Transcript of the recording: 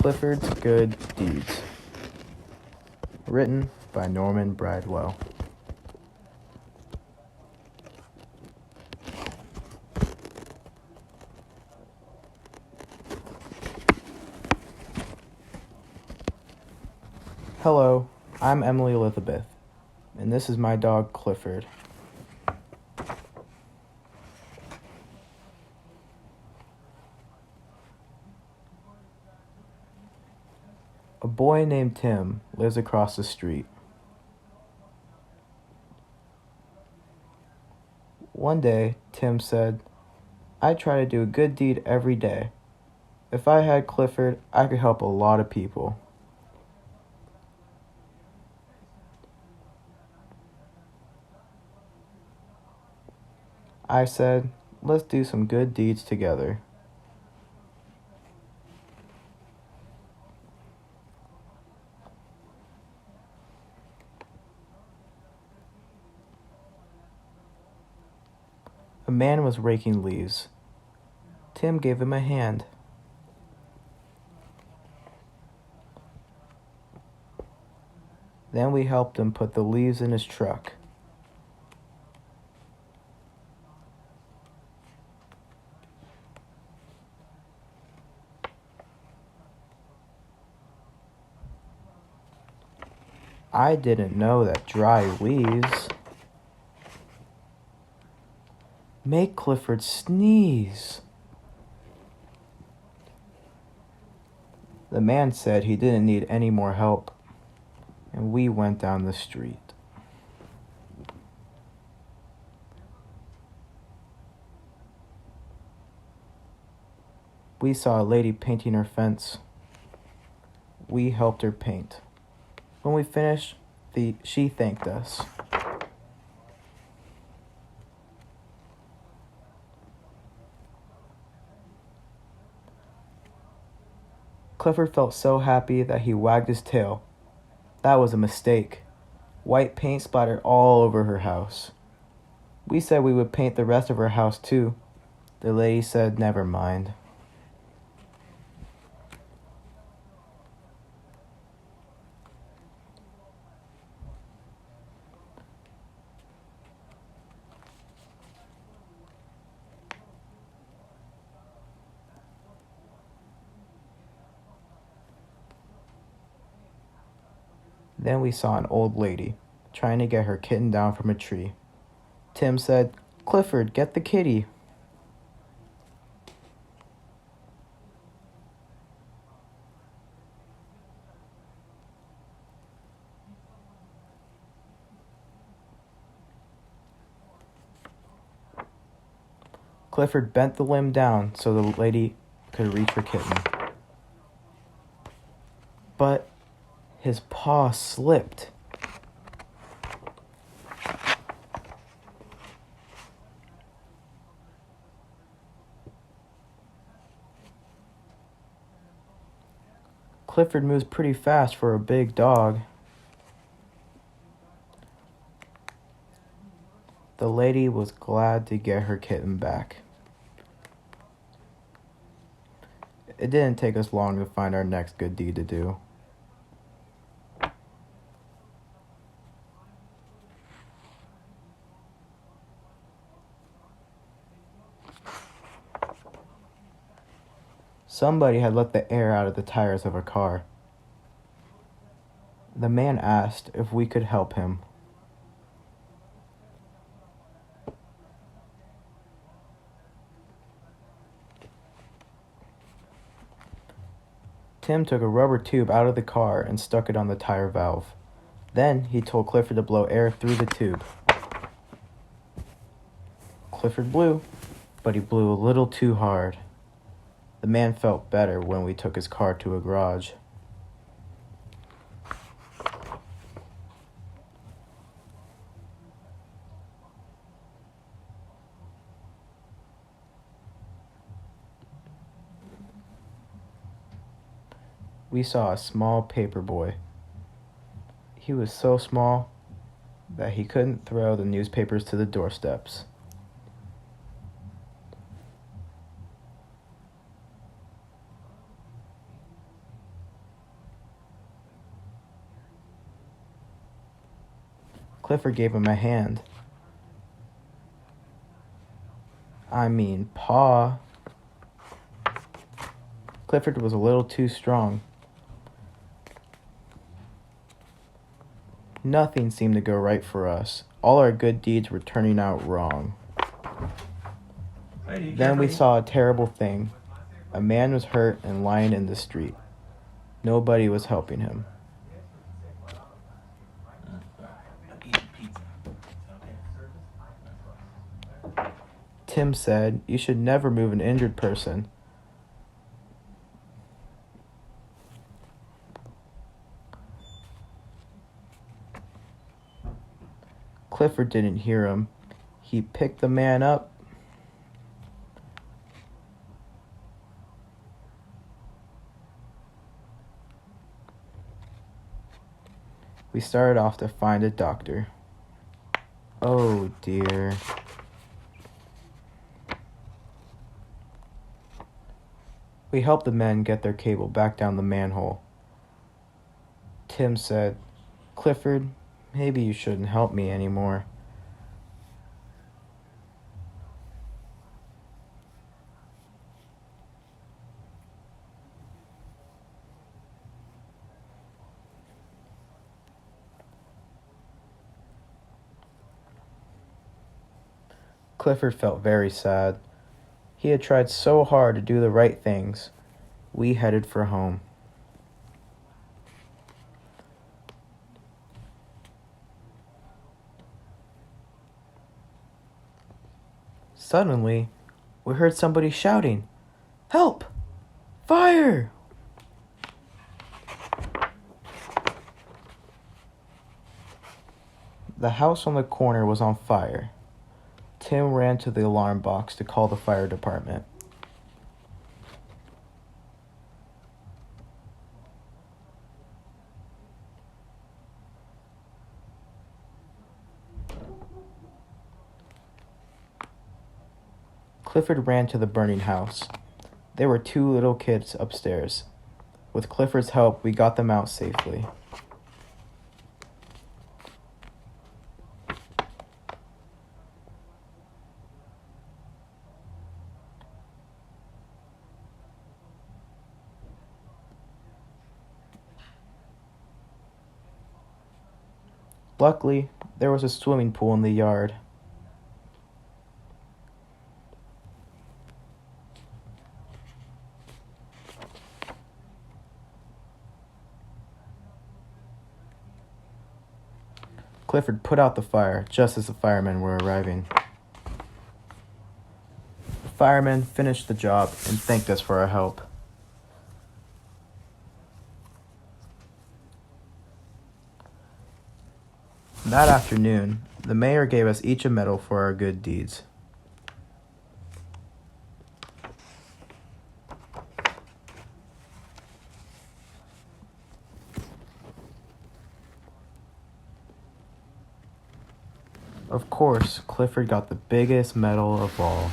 Clifford's Good Deeds. Written by Norman Bradwell. Hello, I'm Emily Elizabeth, and this is my dog Clifford. A boy named Tim lives across the street. One day, Tim said, "I try to do a good deed every day. If I had Clifford, I could help a lot of people." I said, "Let's do some good deeds together." A man was raking leaves. Tim gave him a hand. Then we helped him put the leaves in his truck. I didn't know that dry leaves make Clifford sneeze. The man said he didn't need any more help, and we went down the street. We saw a lady painting her fence. We helped her paint. When we finished, she thanked us. Clifford felt so happy that he wagged his tail. That was a mistake. White paint splattered all over her house. We said we would paint the rest of her house too. The lady said, "Never mind." Then we saw an old lady trying to get her kitten down from a tree. Tim said, "Clifford, get the kitty." Clifford bent the limb down so the lady could reach her kitten. But his paw slipped. Clifford moves pretty fast for a big dog. The lady was glad to get her kitten back. It didn't take us long to find our next good deed to do. Somebody had let the air out of the tires of a car. The man asked if we could help him. Tim took a rubber tube out of the car and stuck it on the tire valve. Then he told Clifford to blow air through the tube. Clifford blew, but he blew a little too hard. The man felt better when we took his car to a garage. We saw a small paper boy. He was so small that he couldn't throw the newspapers to the doorsteps. Clifford gave him a hand. I mean, paw. Clifford was a little too strong. Nothing seemed to go right for us. All our good deeds were turning out wrong. Then we saw a terrible thing. A man was hurt and lying in the street. Nobody was helping him. Tim said, "You should never move an injured person." Clifford didn't hear him. He picked the man up. We started off to find a doctor. Oh dear. We helped the men get their cable back down the manhole. Tim said, "Clifford, maybe you shouldn't help me anymore." Clifford felt very sad. He had tried so hard to do the right things. We headed for home. Suddenly, we heard somebody shouting, "Help! Fire!" The house on the corner was on fire. Tim ran to the alarm box to call the fire department. Clifford ran to the burning house. There were 2 little kids upstairs. With Clifford's help, we got them out safely. Luckily, there was a swimming pool in the yard. Clifford put out the fire just as the firemen were arriving. The firemen finished the job and thanked us for our help. That afternoon, the mayor gave us each a medal for our good deeds. Of course, Clifford got the biggest medal of all.